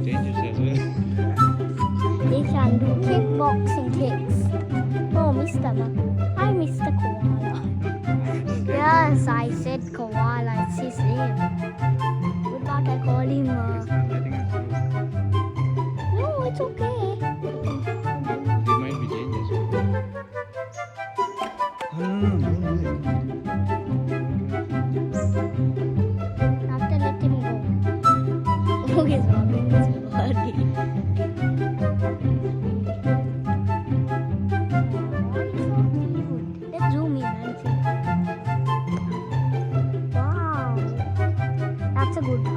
Dangerous as well. They can do kickboxing kicks. Oh, Mr. Hi, Mr. Koala. Yes, I said koala. It's his name. But not I call him. I think it's true. No, it's okay. He might be dangerous. No, don't do it. After let him go. Oh, he's rubbing his body. Oh, it's so cute. Let's zoom in and see. Wow, that's a good one.